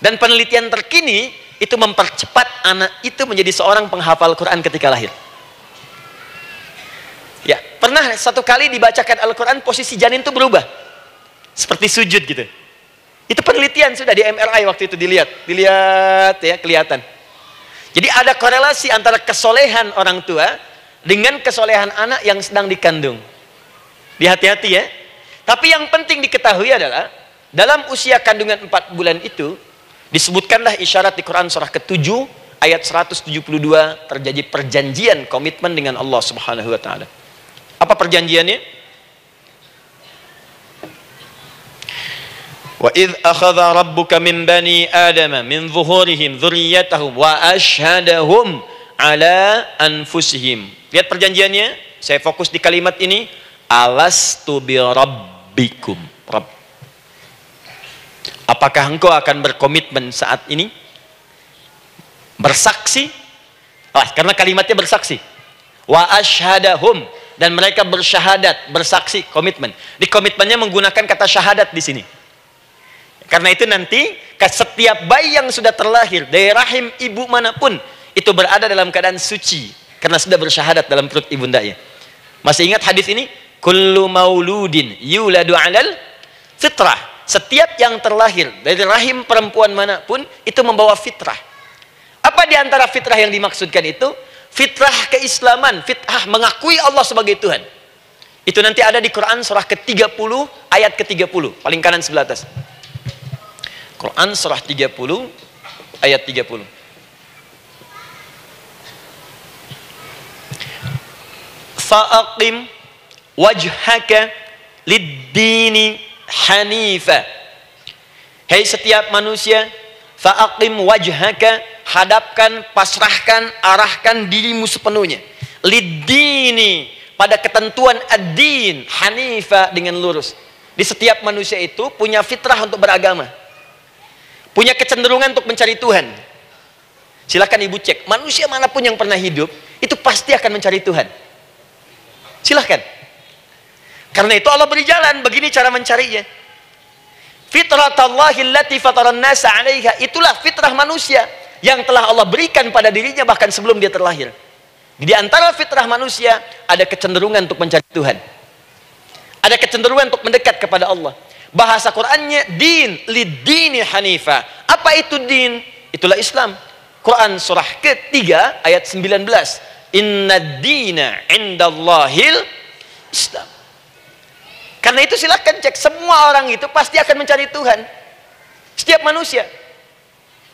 Dan penelitian terkini itu mempercepat anak itu menjadi seorang penghafal Quran ketika lahir. Ya, pernah satu kali dibacakan Al-Quran posisi janin itu berubah. Seperti sujud gitu. Itu penelitian sudah di MRI waktu itu dilihat ya, kelihatan. Jadi ada korelasi antara kesolehan orang tua dengan kesolehan anak yang sedang dikandung. Hati-hati ya. Tapi yang penting diketahui adalah dalam usia kandungan 4 bulan itu disebutkanlah isyarat di Quran surah ke-7 ayat 172 terjadi perjanjian komitmen dengan Allah Subhanahu wa taala. Apa perjanjiannya? Wa idz akhadha rabbuka min bani adama min zuhurihim dzurriyyatahum wa asyhadahum ala anfusihim. Lihat perjanjiannya, saya fokus di kalimat ini, alastu bi rabbikum. Rabb. Apakah engkau akan berkomitmen saat ini? Bersaksi? Karena kalimatnya bersaksi. Wa asyhadahum, dan mereka bersyahadat, bersaksi, komitmen. Di komitmennya menggunakan kata syahadat di sini. Karena itu nanti setiap bayi yang sudah terlahir dari rahim ibu manapun itu berada dalam keadaan suci karena sudah bersyahadat dalam perut ibundanya. Masih ingat hadis ini? Kullu mauludin yuladu 'alal fitrah. Setiap yang terlahir dari rahim perempuan manapun itu membawa fitrah. Apa di antara fitrah yang dimaksudkan itu? Fitrah keislaman, fitrah mengakui Allah sebagai Tuhan. Itu nanti ada di Quran surah ke-30 ayat ke-30, paling kanan sebelah atas. Quran surah 30 ayat 30. Fa'aqim wajhaka lid-dini hanifa. Hei setiap manusia, fa'aqim wajhaka, hadapkan, pasrahkan, arahkan dirimu sepenuhnya. Lid-dini, pada ketentuan ad-din, hanifa, dengan lurus. Di setiap manusia itu punya fitrah untuk beragama. Punya kecenderungan untuk mencari Tuhan. Silakan ibu cek, manusia manapun yang pernah hidup itu pasti akan mencari Tuhan. Silahkan. Karena itu Allah beri jalan, begini cara mencarinya. Fitratallahi allati fataran nasa 'alaiha, itulah fitrah manusia yang telah Allah berikan pada dirinya bahkan sebelum dia terlahir. Di antara fitrah manusia ada kecenderungan untuk mencari Tuhan. Ada kecenderungan untuk mendekat kepada Allah. Bahasa Qur'annya din, lid-dini hanifa. Apa itu din? Itulah Islam. Quran surah ke-3 ayat 19. Inna dina indallahil Islam. Karena itu silakan cek, semua orang itu pasti akan mencari Tuhan. Setiap manusia.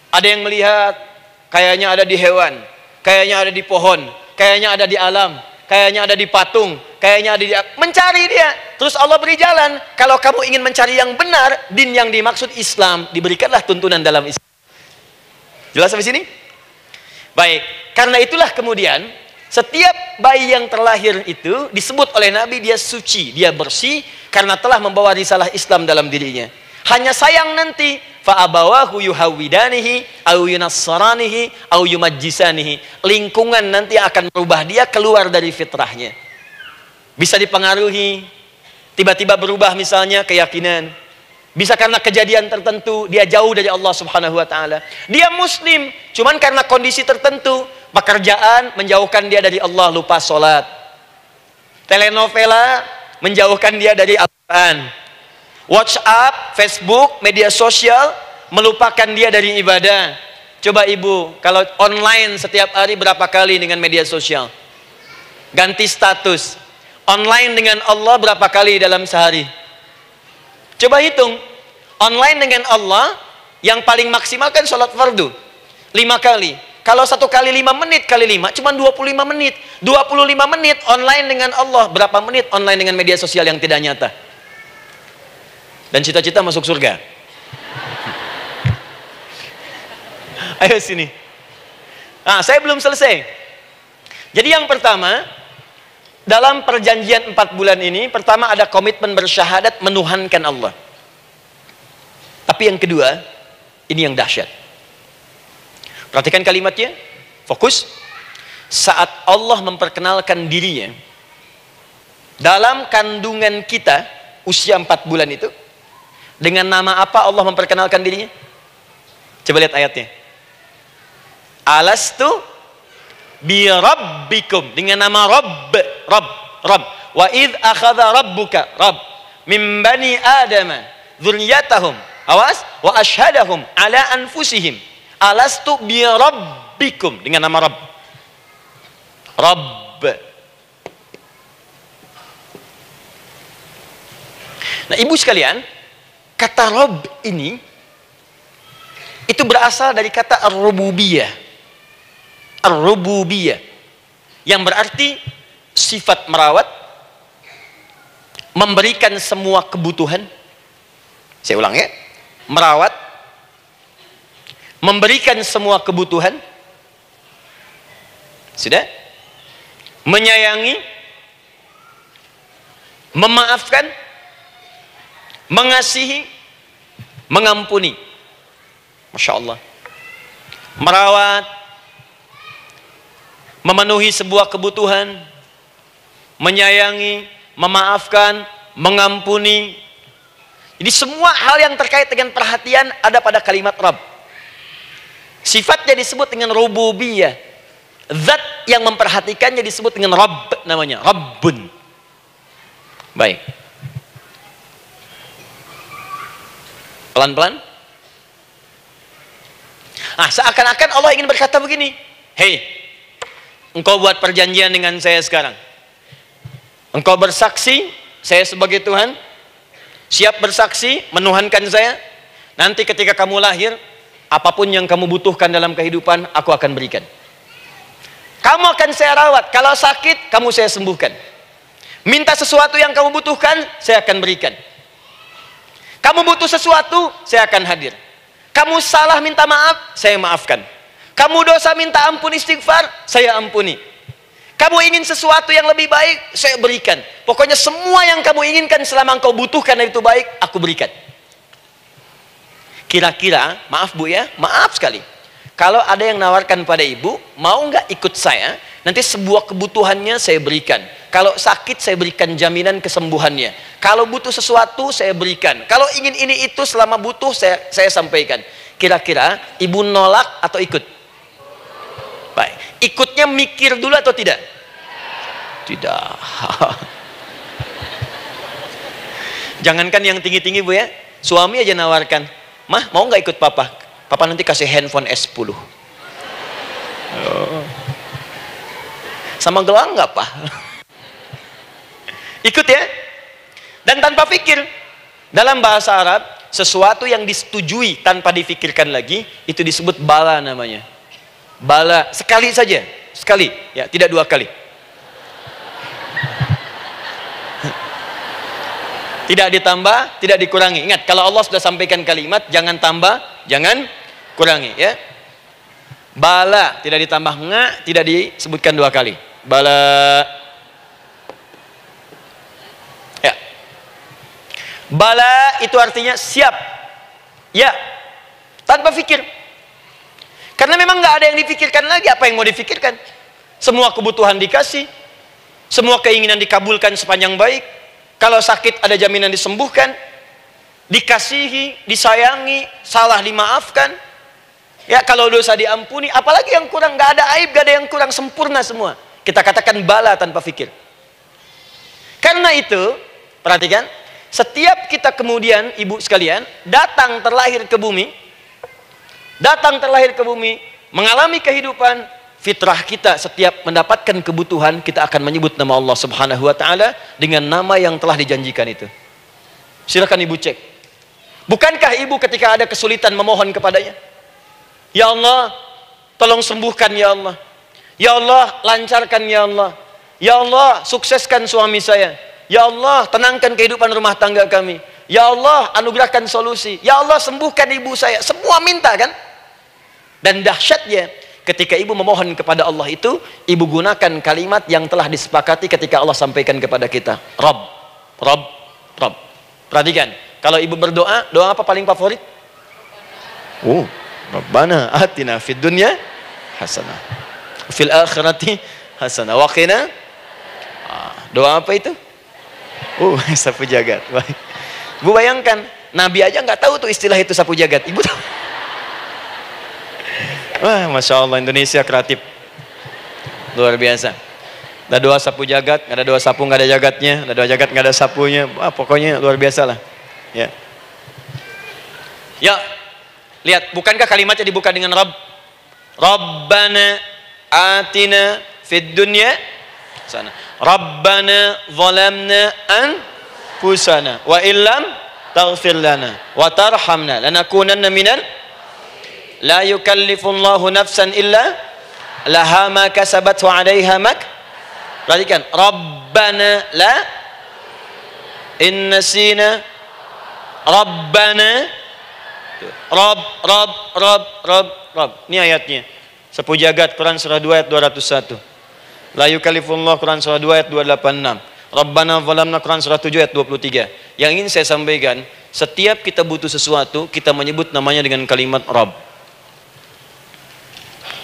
Ada yang melihat kayaknya ada di hewan, kayaknya ada di pohon, kayaknya ada di alam, kayaknya ada di patung, kayaknya ada di mencari dia. Terus Allah beri jalan. Kalau kamu ingin mencari yang benar, din yang dimaksud Islam, diberikanlah tuntunan dalam Islam. Jelas sampai sini? Baik, karena itulah kemudian setiap bayi yang terlahir itu disebut oleh Nabi dia suci, dia bersih karena telah membawa risalah Islam dalam dirinya. Hanya sayang nanti fa abawahu yuhawidanihi au yunassaranihi au yumajjisanihi. Lingkungan nanti akan merubah dia keluar dari fitrahnya. Bisa dipengaruhi, tiba-tiba berubah misalnya keyakinan. Bisa karena kejadian tertentu dia jauh dari Allah Subhanahu wa taala. Dia muslim, cuman karena kondisi tertentu, pekerjaan menjauhkan dia dari Allah, lupa sholat. Telenovela menjauhkan dia dari Al-Quran. WhatsApp, Facebook, media sosial melupakan dia dari ibadah. Coba ibu, kalau online setiap hari berapa kali dengan media sosial? Ganti status. Online dengan Allah berapa kali dalam sehari? Coba hitung. Online dengan Allah yang paling maksimal kan sholat fardu 5 kali. Kalau 1 kali 5 menit kali 5 cuma 25 menit. 25 menit online dengan Allah. Berapa menit online dengan media sosial yang tidak nyata? Dan cita-cita masuk surga. Ayo sini. Nah, saya belum selesai. Jadi yang pertama, dalam perjanjian 4 bulan ini, pertama ada komitmen bersyahadat menuhankan Allah. Tapi yang kedua, ini yang dahsyat. Perhatikan kalimatnya, fokus. Saat Allah memperkenalkan dirinya dalam kandungan kita, usia 4 bulan itu, dengan nama apa Allah memperkenalkan dirinya? Coba lihat ayatnya. Alastu bi rabbikum, dengan nama Rabb, Rabb. Wa id akhadha rabbuka, Rabb, min bani Adama dzurriyyatahum, awas, wa ashhadahum ala anfusihim. Alastu bi rabbikum, dengan nama Rabb. Rabb. Nah, ibu sekalian, kata Rabb ini itu berasal dari kata ar-rububiyah. Ar-rububiyah yang berarti sifat merawat, memberikan semua kebutuhan. Saya ulang ya. Merawat, memberikan semua kebutuhan. Sudah? Menyayangi, memaafkan, mengasihi, mengampuni. Masya Allah. Merawat, memenuhi sebuah kebutuhan, menyayangi, memaafkan, mengampuni. Jadi semua hal yang terkait dengan perhatian ada pada kalimat Rabb. Sifatnya disebut dengan rububiyah. Zat yang memperhatikannya disebut dengan Rabb, namanya Rabbun. Baik. Pelan-pelan. Seakan-akan Allah ingin berkata begini, hei, engkau buat perjanjian dengan saya sekarang. Engkau bersaksi, saya sebagai Tuhan, siap bersaksi, menuhankan saya. Nanti ketika kamu lahir, apapun yang kamu butuhkan dalam kehidupan, aku akan berikan. Kamu akan saya rawat. Kalau sakit, kamu saya sembuhkan. Minta sesuatu yang kamu butuhkan, saya akan berikan. Kamu butuh sesuatu, saya akan hadir. Kamu salah minta maaf, saya maafkan. Kamu dosa minta ampun istighfar, saya ampuni. Kamu ingin sesuatu yang lebih baik, saya berikan. Pokoknya semua yang kamu inginkan selama engkau butuhkan itu baik, aku berikan. Kira-kira, maaf Bu ya, maaf sekali. Kalau ada yang nawarkan pada ibu, mau nggak ikut saya? Nanti sebuah kebutuhannya saya berikan. Kalau sakit saya berikan jaminan kesembuhannya. Kalau butuh sesuatu saya berikan. Kalau ingin ini itu selama butuh saya sampaikan. Kira-kira ibu nolak atau ikut? Baik. Ikutnya mikir dulu atau tidak? Tidak. Jangankan yang tinggi-tinggi Bu ya. Suami aja nawarkan. Mah mau nggak ikut papa? Papa nanti kasih handphone S10. Oh. Sama gelang nggak Pak? Ikut ya. Dan tanpa pikir. Dalam bahasa Arab, sesuatu yang disetujui tanpa difikirkan lagi, itu disebut bala namanya. Bala, sekali saja. Sekali, ya, tidak dua kali. Tidak ditambah, tidak dikurangi. Ingat, kalau Allah sudah sampaikan kalimat, jangan tambah, jangan kurangi, ya. Bala, tidak ditambah nga, tidak disebutkan dua kali. Bala. Ya. Bala itu artinya siap. Ya. Tanpa pikir. Karena memang nggak ada yang dipikirkan lagi. Apa yang mau dipikirkan? Semua kebutuhan dikasih. Semua keinginan dikabulkan sepanjang baik. Kalau sakit ada jaminan disembuhkan. Dikasihi, disayangi, salah dimaafkan. Ya, kalau dosa diampuni. Apalagi yang kurang, nggak ada aib, nggak ada yang kurang, sempurna semua. Kita katakan bala tanpa fikir. Karena itu, perhatikan, setiap kita kemudian, ibu sekalian, datang terlahir ke bumi, mengalami kehidupan, fitrah kita setiap mendapatkan kebutuhan, kita akan menyebut nama Allah Subhanahu wa Ta'ala dengan nama yang telah dijanjikan itu. Silakan ibu cek. Bukankah ibu ketika ada kesulitan memohon kepadanya? Ya Allah, tolong sembuhkan ya Allah. Ya Allah, lancarkan ya Allah. Ya Allah, sukseskan suami saya. Ya Allah, tenangkan kehidupan rumah tangga kami. Ya Allah, anugerahkan solusi. Ya Allah, sembuhkan ibu saya. Semua minta kan? Dan dahsyatnya, ketika ibu memohon kepada Allah itu, ibu gunakan kalimat yang telah disepakati ketika Allah sampaikan kepada kita. Rabb, Rabb, Rabb. Perhatikan, kalau ibu berdoa, doa apa paling favorit? Rabbana atina fid dunya hasanah. Fil akhirati hasanah wa qina. Doa apa itu? Sapu jagat. Bu bayangkan, Nabi aja nggak tahu tuh istilah itu sapu jagat. Ibu tahu? Wah, Masya Allah, Indonesia kreatif. Luar biasa. Ada doa sapu jagat, nggak ada doa sapu nggak ada jagatnya, ada doa jagat nggak ada sapunya. Wah, pokoknya luar biasa lah. Ya. Ya, lihat, bukankah kalimatnya dibuka dengan Rabb? Rabbana atina fid dunya sana. Rabbana zalamna anfusana wa illam taghfir lana wa tarhamna lanakunanna minal la yukallifullahu nafsan illa laha ma kasabat wa 'alaiha mak. Perhatikan, Rabbana la innasina Rabbana Rabb. Ini ayatnya. Sapu jagat Quran surah 2 ayat 201. La yukallifullahu Quran surah 2 ayat 286. Rabbana zalamna Quran surah 7 ayat 23. Yang ingin saya sampaikan, setiap kita butuh sesuatu, kita menyebut namanya dengan kalimat Rabb.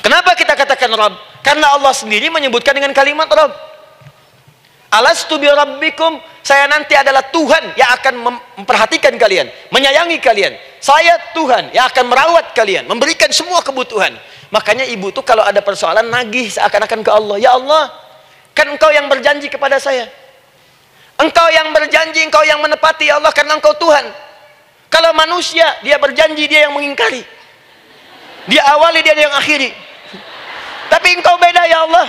Kenapa kita katakan Rabb? Karena Allah sendiri menyebutkan dengan kalimat Rabb. Alastu bi rabbikum, saya nanti adalah Tuhan yang akan memperhatikan kalian, menyayangi kalian. Saya Tuhan yang akan merawat kalian, memberikan semua kebutuhan. Makanya ibu tuh kalau ada persoalan nagih seakan-akan ke Allah. Ya Allah, kan engkau yang berjanji kepada saya. Engkau yang berjanji, engkau yang menepati ya Allah, karena engkau Tuhan. Kalau manusia, dia berjanji, dia yang mengingkari. Dia awali, dia yang akhiri. Tapi engkau beda ya Allah.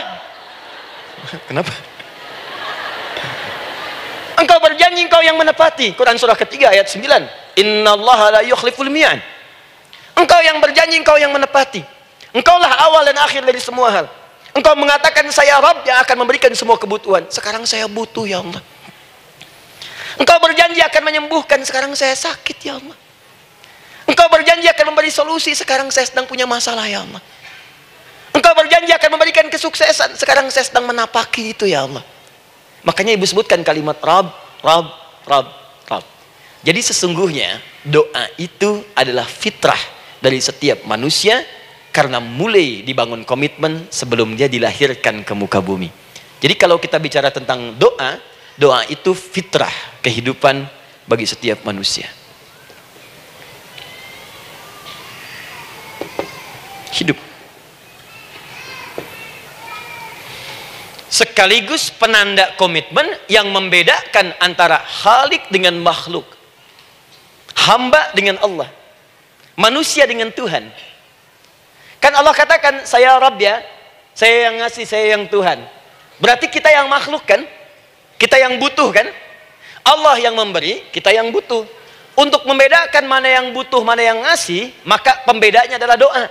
Kenapa? Engkau berjanji, engkau yang menepati. Quran surah ketiga ayat 9. Innallaha la yukhliful mi'ad. Engkau yang berjanji, engkau yang menepati. Engkaulah awal dan akhir dari semua hal. Engkau mengatakan saya Rabb yang akan memberikan semua kebutuhan. Sekarang saya butuh ya Allah. Engkau berjanji akan menyembuhkan, sekarang saya sakit ya Allah. Engkau berjanji akan memberi solusi, sekarang saya sedang punya masalah ya Allah. Engkau berjanji akan memberikan kesuksesan, sekarang saya sedang menapaki itu ya Allah. Makanya ibu sebutkan kalimat Rabb, Rabb, Rabb, Rabb. Jadi sesungguhnya doa itu adalah fitrah dari setiap manusia, karena mulai dibangun komitmen sebelum dia dilahirkan ke muka bumi. Jadi kalau kita bicara tentang doa, doa itu fitrah kehidupan bagi setiap manusia. Hidup. Sekaligus penanda komitmen yang membedakan antara Khalik dengan makhluk, hamba dengan Allah, manusia dengan Tuhan. Kan Allah katakan saya Rabb ya, saya yang ngasih, saya yang Tuhan. Berarti kita yang makhluk kan, kita yang butuh kan. Allah yang memberi, kita yang butuh. Untuk membedakan mana yang butuh, mana yang ngasih, maka pembedanya adalah doa.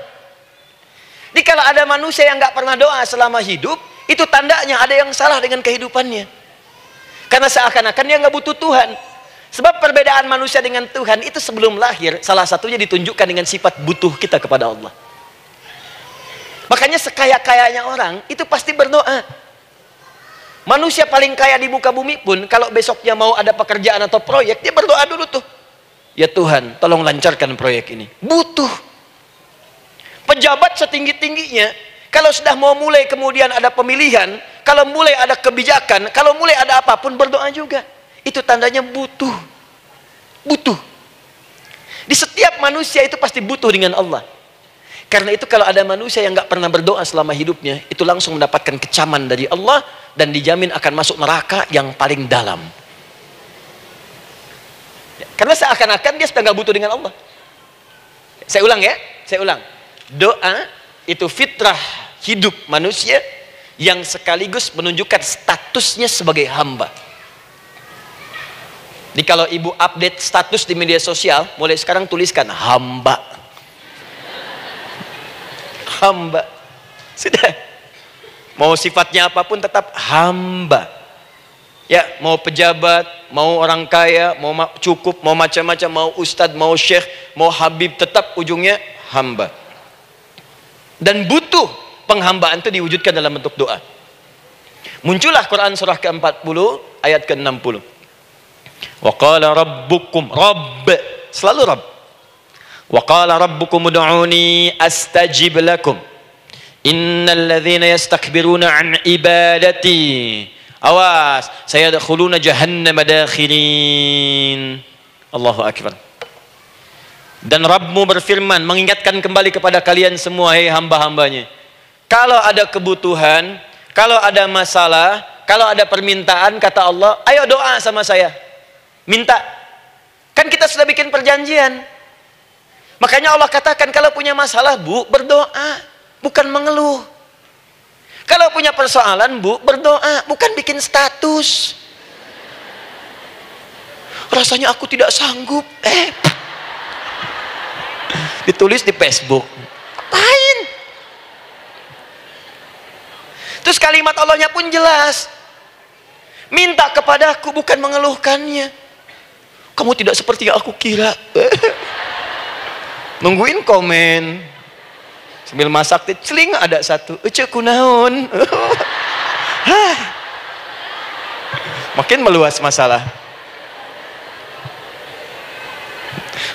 Jadi kalau ada manusia yang nggak pernah doa selama hidup, itu tandanya ada yang salah dengan kehidupannya. Karena seakan-akan dia nggak butuh Tuhan. Sebab perbedaan manusia dengan Tuhan itu sebelum lahir, salah satunya ditunjukkan dengan sifat butuh kita kepada Allah. Makanya sekaya-kayanya orang itu pasti berdoa. Manusia paling kaya di muka bumi pun kalau besoknya mau ada pekerjaan atau proyek, dia berdoa dulu tuh. Ya Tuhan, tolong lancarkan proyek ini. Butuh. Pejabat setinggi-tingginya, kalau sudah mau mulai kemudian ada pemilihan, kalau mulai ada kebijakan, kalau mulai ada apapun berdoa juga. Itu tandanya butuh. Butuh. Di setiap manusia itu pasti butuh dengan Allah. Karena itu kalau ada manusia yang nggak pernah berdoa selama hidupnya, itu langsung mendapatkan kecaman dari Allah dan dijamin akan masuk neraka yang paling dalam. Karena seakan-akan dia sudah nggak butuh dengan Allah. Saya ulang ya, saya ulang. Doa itu fitrah hidup manusia yang sekaligus menunjukkan statusnya sebagai hamba. Jadi kalau ibu update status di media sosial, mulai sekarang tuliskan hamba. Hamba. Sudah. Mau sifatnya apapun tetap hamba. Ya, mau pejabat, mau orang kaya, mau cukup, mau macam-macam, mau ustadz, mau syekh, mau habib, tetap ujungnya hamba. Dan butuh penghambaan itu diwujudkan dalam bentuk doa. Muncullah Quran surah ke-40 ayat ke-60. Wa qala rabbukum, Rabb, selalu Rabb. Wa qala rabbukum ud'uni astajib lakum. Innal ladzina yastakbiruna an ibadati, awas, sayadkhuluna jahannam dakhirin. Allahu akbar. Dan Rabbmu berfirman, mengingatkan kembali kepada kalian semua, hei hamba-hambanya, kalau ada kebutuhan, kalau ada masalah, kalau ada permintaan, kata Allah, ayo doa sama saya, minta. Kan kita sudah bikin perjanjian. Makanya Allah katakan, kalau punya masalah, Bu, berdoa, bukan mengeluh. Kalau punya persoalan, Bu, berdoa, bukan bikin status. Rasanya aku tidak sanggup. Ditulis di Facebook. Ngapain? Terus kalimat Allahnya pun jelas. Minta kepadaku, bukan mengeluhkannya. Kamu tidak seperti yang aku kira. Nungguin komen. Sambil masak, celing ada satu. Ece kunaon. Makin meluas masalah.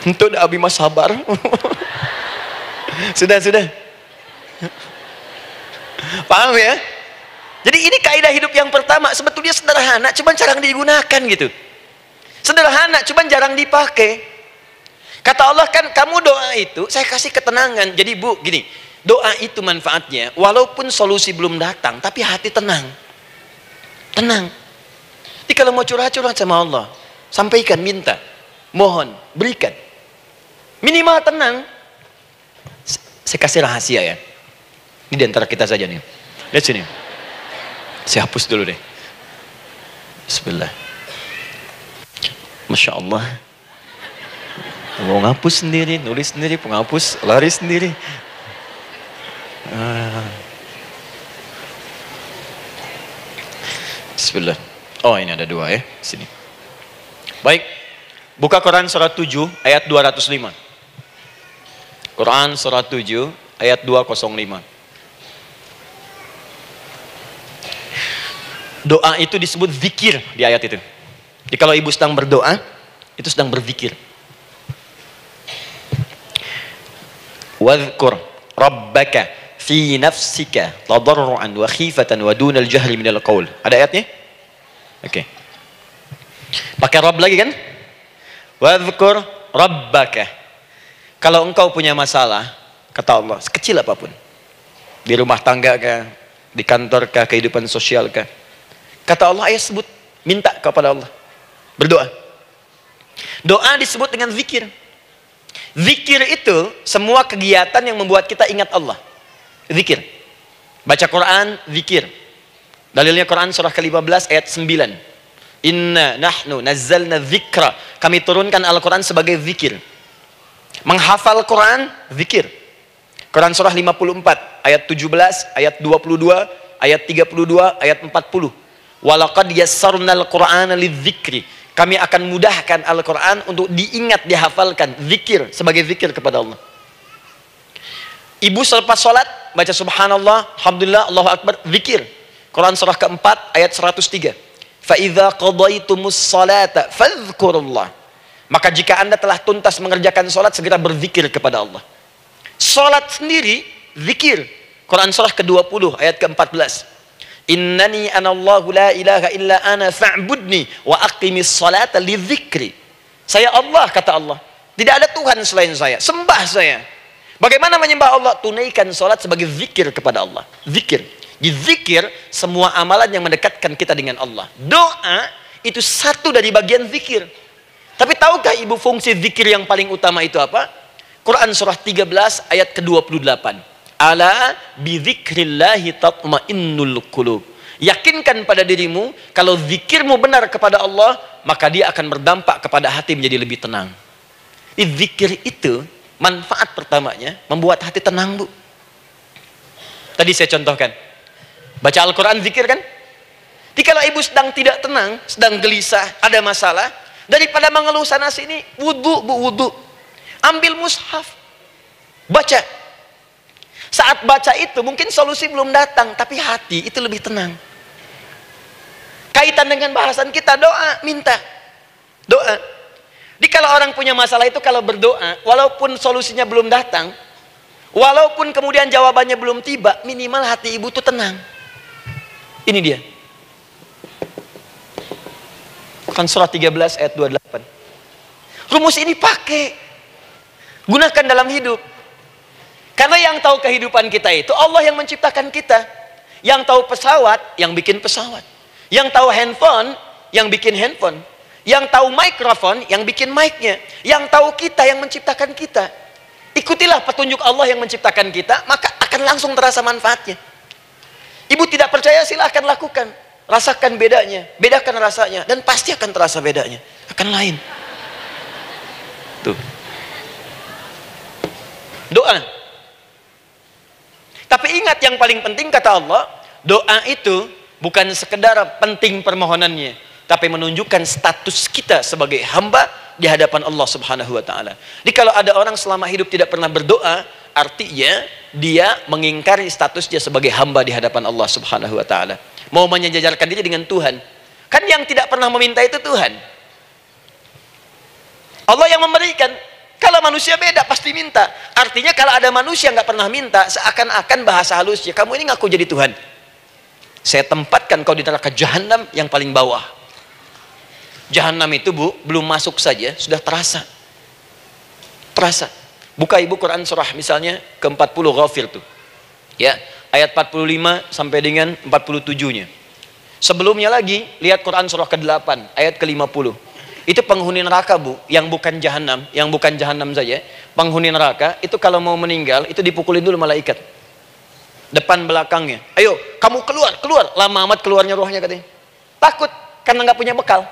Untuk abi mas sabar. Sudah. Paham ya? Jadi ini kaidah hidup yang pertama. Sebetulnya sederhana, cuman jarang digunakan gitu. Sederhana, cuman jarang dipakai. Kata Allah kan, kamu doa itu, saya kasih ketenangan. Jadi Bu, gini, doa itu manfaatnya, walaupun solusi belum datang, tapi hati tenang. Tenang. Jadi kalau mau curhat-curhat sama Allah, sampaikan, minta, mohon, berikan. Minimal tenang. Saya kasih rahasia ya. Ini diantara kita saja nih. Lihat sini. Saya hapus dulu deh. Bismillah. Masya Allah. Mau ngapus sendiri, nulis sendiri, penghapus, lari sendiri. Bismillah. Oh, ini ada dua ya. Sini. Baik. Buka Quran surat 7 ayat 205. Quran surat 7 ayat 205. Doa itu disebut zikir di ayat itu. Jadi kalau ibu sedang berdoa, itu sedang berzikir. Wadhkur rabbaka fi nafsika tadarruan wa khifatan wa dunal jahri minal qaul. Ada ayatnya? Oke. Pakai Rabb lagi kan? Wadhkur rabbaka. Kalau engkau punya masalah, kata Allah, sekecil apapun, di rumah tangga kah, di kantor kah, kehidupan sosial kah, kata Allah, ayah sebut, minta kepada Allah, berdoa. Doa disebut dengan zikir. Zikir itu semua kegiatan yang membuat kita ingat Allah. Zikir. Baca Quran, zikir. Dalilnya Quran surah ke-15 ayat 9. Inna nahnu nazzalna dzikra. Kami turunkan Al-Quran sebagai zikir. Menghafal Quran, zikir. Quran surah 54 ayat 17, ayat 22, ayat 32, ayat 40. Walaqad yassarnal Qur'ana lidzikri. Kami akan mudahkan Al-Quran untuk diingat, dihafalkan. Zikir, sebagai zikir kepada Allah. Ibu selepas sholat, baca subhanallah, alhamdulillah, Allahu Akbar, zikir. Quran surah keempat, ayat 103. فَإِذَا قَضَيْتُمُ الصَّلَاةَ فَاذْكُرُوا اللَّهَ. Maka jika anda telah tuntas mengerjakan sholat, segera berzikir kepada Allah. Sholat sendiri, zikir. Quran surah ke-20, ayat ke-14. Innani anallahu la ilaha illa ana fa'budni wa aqimis salata lidzikri. Saya Allah, kata Allah. Tidak ada Tuhan selain saya. Sembah saya. Bagaimana menyembah Allah? Tunaikan salat sebagai zikir kepada Allah. Zikir. Di zikir semua amalan yang mendekatkan kita dengan Allah. Doa itu satu dari bagian zikir. Tapi tahukah ibu fungsi zikir yang paling utama itu apa? Quran surah 13 ayat ke-28. Ala bidzikrillahi tatmainnul qulub. Yakinkan pada dirimu, kalau zikirmu benar kepada Allah, maka dia akan berdampak kepada hati menjadi lebih tenang. Zikir itu manfaat pertamanya membuat hati tenang, Bu. Tadi saya contohkan. Baca Al-Quran zikir kan? Jadi kalau ibu sedang tidak tenang, sedang gelisah, ada masalah, daripada mengeluh sana sini, wudu, Bu, wudu. Ambil mushaf. Baca. Saat baca itu mungkin solusi belum datang, tapi hati itu lebih tenang. Kaitan dengan bahasan kita, doa, minta. Doa. Jadi kalau orang punya masalah itu, kalau berdoa, walaupun solusinya belum datang, walaupun kemudian jawabannya belum tiba, minimal hati ibu itu tenang. Ini dia. Quran surah 13 ayat 28. Rumus ini pakai. Gunakan dalam hidup. Karena yang tahu kehidupan kita itu Allah yang menciptakan kita. Yang tahu pesawat, yang bikin pesawat. Yang tahu handphone, yang bikin handphone. Yang tahu mikrofon, yang bikin mic-nya. Yang tahu kita, yang menciptakan kita. Ikutilah petunjuk Allah yang menciptakan kita, maka akan langsung terasa manfaatnya. Ibu tidak percaya, silahkan lakukan. Rasakan bedanya, bedakan rasanya, dan pasti akan terasa bedanya. Akan lain. Tuh. Doa. Tapi ingat, yang paling penting kata Allah, doa itu bukan sekedar penting permohonannya, tapi menunjukkan status kita sebagai hamba di hadapan Allah Subhanahu wa taala. Jadi kalau ada orang selama hidup tidak pernah berdoa, artinya dia mengingkari statusnya sebagai hamba di hadapan Allah Subhanahu wa taala. Mau menyejajarkan diri dengan Tuhan. Kan yang tidak pernah meminta itu Tuhan. Allah yang memberikan. Kalau manusia beda, pasti minta. Artinya kalau ada manusia nggak pernah minta, seakan-akan bahasa halusnya, kamu ini ngaku jadi Tuhan. Saya tempatkan kau di neraka jahanam yang paling bawah. Jahanam itu, Bu, belum masuk saja sudah terasa. Terasa. Buka Ibu Quran surah misalnya ke-40 Ghafir tuh. Ya, ayat 45 sampai dengan 47-nya. Sebelumnya lagi, lihat Quran surah ke-8 ayat ke-50. Itu penghuni neraka, Bu, yang bukan jahanam saja. Penghuni neraka itu kalau mau meninggal itu dipukulin dulu malaikat. Depan belakangnya. Ayo, kamu keluar. Lama amat keluarnya rohnya katanya. Takut karena nggak punya bekal.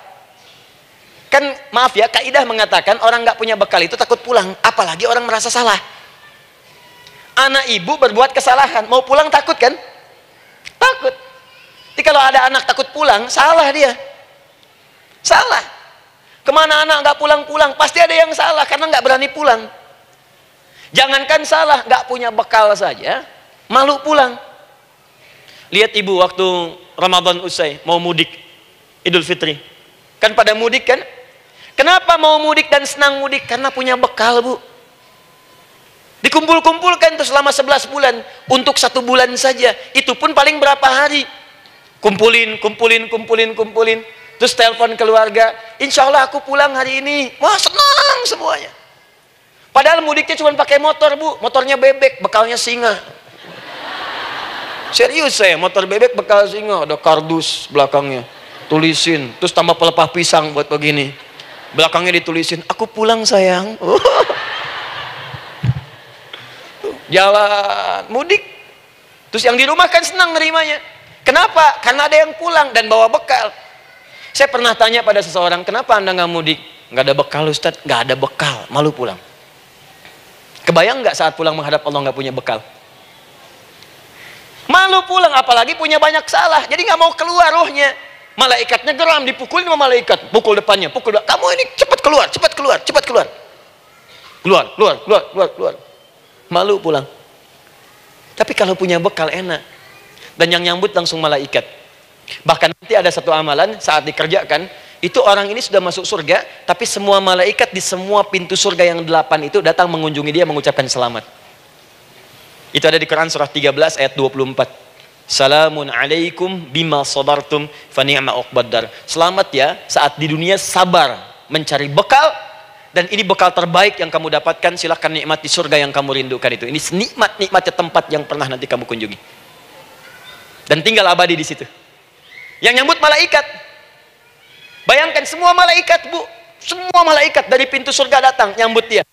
Kan maaf ya, kaidah mengatakan orang nggak punya bekal itu takut pulang, apalagi orang merasa salah. Anak ibu berbuat kesalahan, mau pulang takut kan? Takut. Jadi kalau ada anak takut pulang, salah dia. Salah. Kemana anak nggak pulang-pulang, pasti ada yang salah karena nggak berani pulang. Jangankan salah, nggak punya bekal saja, malu pulang. Lihat ibu waktu Ramadan usai, mau mudik, Idul Fitri. Kan pada mudik kan? Kenapa mau mudik dan senang mudik? Karena punya bekal, Bu. Dikumpul-kumpulkan tuh selama 11 bulan. Untuk 1 bulan saja. Itu pun paling berapa hari. Kumpulin. Terus telepon keluarga, insya Allah aku pulang hari ini. Wah, senang semuanya. Padahal mudiknya cuma pakai motor, Bu. Motornya bebek, bekalnya singa. Serius saya, motor bebek bekal singa. Ada kardus belakangnya, tulisin. Terus tambah pelepah pisang buat begini. Belakangnya ditulisin, aku pulang sayang. Jalan, mudik. Terus yang di rumah kan senang nerimanya. Kenapa? Karena ada yang pulang dan bawa bekal. Saya pernah tanya pada seseorang, kenapa anda nggak mudik? Nggak ada bekal Ustadz, nggak ada bekal, malu pulang. Kebayang nggak saat pulang menghadap Allah nggak punya bekal? Malu pulang, apalagi punya banyak salah, jadi nggak mau keluar rohnya. Malaikatnya geram, dipukulin sama malaikat, pukul depannya, pukul depan. Kamu ini cepat keluar. Keluar. Malu pulang. Tapi kalau punya bekal enak, dan yang nyambut langsung malaikat. Bahkan nanti ada satu amalan saat dikerjakan, itu orang ini sudah masuk surga, tapi semua malaikat di semua pintu surga yang 8 itu datang mengunjungi dia mengucapkan selamat. Itu ada di Quran surah 13 ayat 24. Salamun alaikum bima sabartum fa ni'ma uqbaddar. Selamat ya saat di dunia sabar mencari bekal, dan ini bekal terbaik yang kamu dapatkan, silahkan nikmati surga yang kamu rindukan itu. Ini nikmatnya tempat yang pernah nanti kamu kunjungi. Dan tinggal abadi di situ. Yang nyambut malaikat. Bayangkan semua malaikat, Bu. Semua malaikat dari pintu surga datang nyambut dia.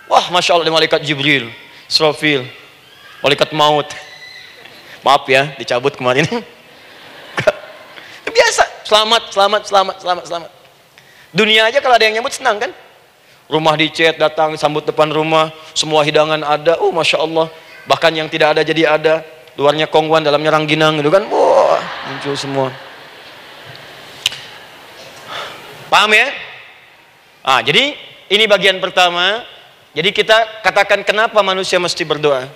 Wah, Masya Allah, malaikat Jibril, Israfil, malaikat maut. Maaf ya, dicabut kemarin. Biasa, selamat. Dunia aja kalau ada yang nyambut senang kan? Rumah dicat, datang, sambut depan rumah, semua hidangan ada. Masya Allah. Bahkan yang tidak ada jadi ada. Luarnya kongwan, dalamnya rangginang gitu kan. Wah, muncul semua. Paham ya? Jadi ini bagian pertama. Jadi kita katakan kenapa manusia mesti berdoa?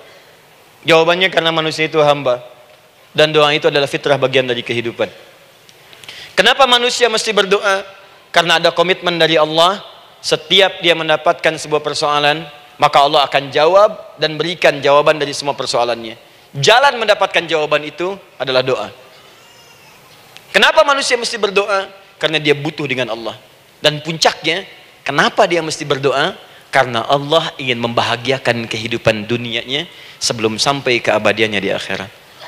Jawabannya karena manusia itu hamba. Dan doa itu adalah fitrah, bagian dari kehidupan. Kenapa manusia mesti berdoa? Karena ada komitmen dari Allah. Setiap dia mendapatkan sebuah persoalan, maka Allah akan jawab dan berikan jawaban dari semua persoalannya. Jalan mendapatkan jawaban itu adalah doa. Kenapa manusia mesti berdoa? Karena dia butuh dengan Allah. Dan puncaknya, kenapa dia mesti berdoa? Karena Allah ingin membahagiakan kehidupan dunianya sebelum sampai keabadiannya di akhirat.